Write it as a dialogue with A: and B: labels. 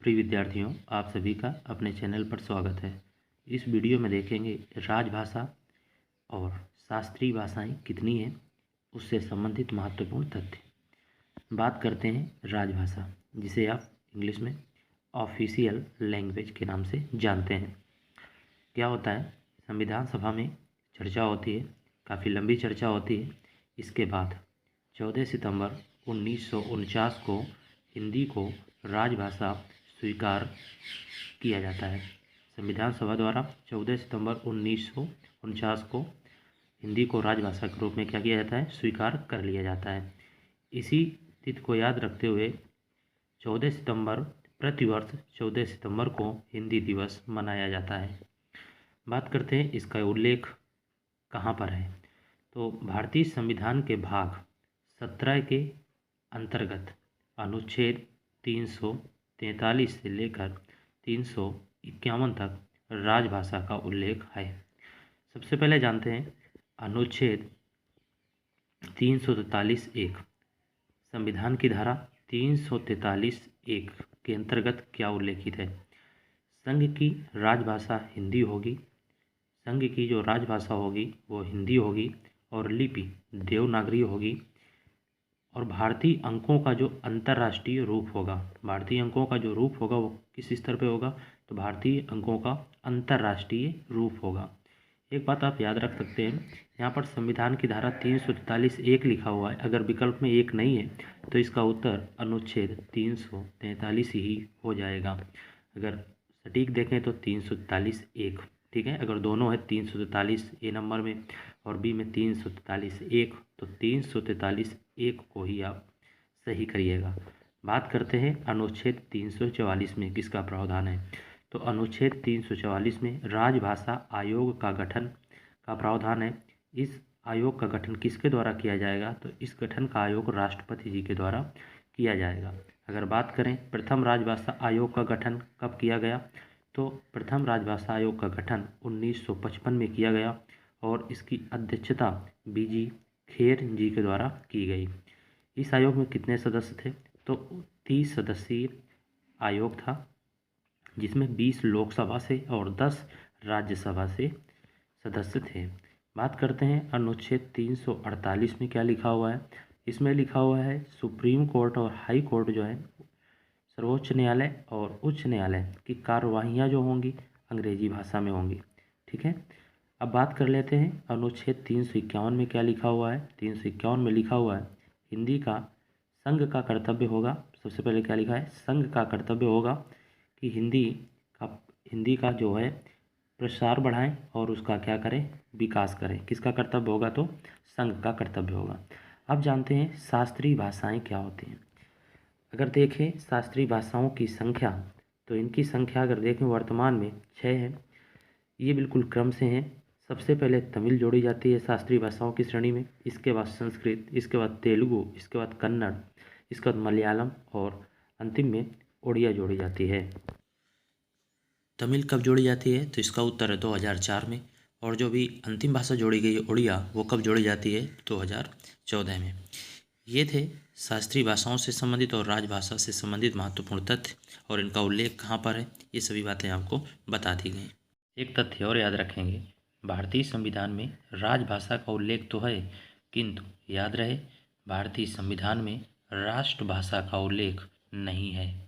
A: प्रिय विद्यार्थियों, आप सभी का अपने चैनल पर स्वागत है। इस वीडियो में देखेंगे राजभाषा और शास्त्रीय भाषाएं कितनी हैं, उससे संबंधित महत्वपूर्ण तथ्य। बात करते हैं राजभाषा, जिसे आप इंग्लिश में ऑफिशियल लैंग्वेज के नाम से जानते हैं। क्या होता है, संविधान सभा में चर्चा होती है, काफ़ी लंबी चर्चा होती है। इसके बाद 14 सितंबर 1949 को हिंदी को राजभाषा स्वीकार किया जाता है। संविधान सभा द्वारा 14 सितंबर 1949 को हिंदी को राजभाषा के रूप में क्या किया जाता है, स्वीकार कर लिया जाता है। इसी तिथि को याद रखते हुए 14 सितंबर प्रतिवर्ष 14 सितंबर को हिंदी दिवस मनाया जाता है। बात करते हैं इसका उल्लेख कहाँ पर है। तो भारतीय संविधान के भाग 17 के अंतर्गत अनुच्छेद 343 से लेकर 351 तक राजभाषा का उल्लेख है। सबसे पहले जानते हैं अनुच्छेद 343(1) संविधान की धारा 343(1) के अंतर्गत क्या उल्लेखित है। संघ की राजभाषा हिंदी होगी। संघ की जो राजभाषा होगी वो हिंदी होगी और लिपि देवनागरी होगी। और भारतीय अंकों का जो अंतर्राष्ट्रीय रूप होगा, भारतीय अंकों का जो रूप होगा वो किस स्तर पे होगा, तो भारतीय अंकों का अंतर्राष्ट्रीय रूप होगा। एक बात आप याद रख सकते हैं, यहाँ पर संविधान की धारा 343(1) लिखा हुआ है। अगर विकल्प में 1 नहीं है तो इसका उत्तर अनुच्छेद 343 ही हो जाएगा। अगर सटीक देखें तो 343(1), ठीक है। अगर दोनों है 343 ए नंबर में और बी में 343(1), तो 343(1) को ही आप सही करिएगा। बात करते हैं अनुच्छेद 344 में किसका प्रावधान है। तो अनुच्छेद 344 में राजभाषा आयोग का गठन का प्रावधान है। इस आयोग का गठन किसके द्वारा किया जाएगा, तो इस गठन का आयोग राष्ट्रपति जी के द्वारा किया जाएगा। अगर बात करें प्रथम राजभाषा आयोग का गठन कब किया गया, तो प्रथम राजभाषा आयोग का गठन 1955 में किया गया और इसकी अध्यक्षता बीजी खेर जी के द्वारा की गई। इस आयोग में कितने सदस्य थे, तो 30 सदस्यीय आयोग था, जिसमें 20 लोकसभा से और 10 राज्यसभा से सदस्य थे। बात करते हैं अनुच्छेद 348 में क्या लिखा हुआ है। इसमें लिखा हुआ है सुप्रीम कोर्ट और हाई कोर्ट जो है, सर्वोच्च न्यायालय और उच्च न्यायालय की कार्यवाहियाँ जो होंगी अंग्रेजी भाषा में होंगी, ठीक है। अब बात कर लेते हैं अनुच्छेद 351 में क्या लिखा हुआ है। 351 में लिखा हुआ है हिंदी का संघ का कर्तव्य होगा। सबसे पहले क्या लिखा है, संघ का कर्तव्य होगा कि हिंदी का जो है प्रसार बढ़ाएं और उसका क्या करें, विकास करें। किसका कर्तव्य होगा, तो संघ का कर्तव्य होगा। अब जानते हैं शास्त्रीय भाषाएं क्या होती हैं। अगर देखें शास्त्रीय भाषाओं की संख्या, तो इनकी संख्या अगर देखें वर्तमान में 6 है। ये बिल्कुल क्रम से हैं। सबसे पहले तमिल जोड़ी जाती है शास्त्रीय भाषाओं की श्रेणी में, इसके बाद संस्कृत, इसके बाद तेलुगु, इसके बाद कन्नड़, इसके बाद मलयालम और अंतिम में उड़िया जोड़ी जाती है। तमिल कब जोड़ी जाती है, तो इसका उत्तर है 2004 में। और जो भी अंतिम भाषा जोड़ी गई है उड़िया, वो कब जोड़ी जाती है, 2014 में। ये थे शास्त्रीय भाषाओं से संबंधित और राजभाषा से संबंधित महत्वपूर्ण तथ्य और इनका उल्लेख कहाँ पर है, ये सभी बातें आपको बता दी गई। एक तथ्य और याद रखेंगे, भारतीय संविधान में राजभाषा का उल्लेख तो है, किंतु याद रहे भारतीय संविधान में राष्ट्रभाषा का उल्लेख नहीं है।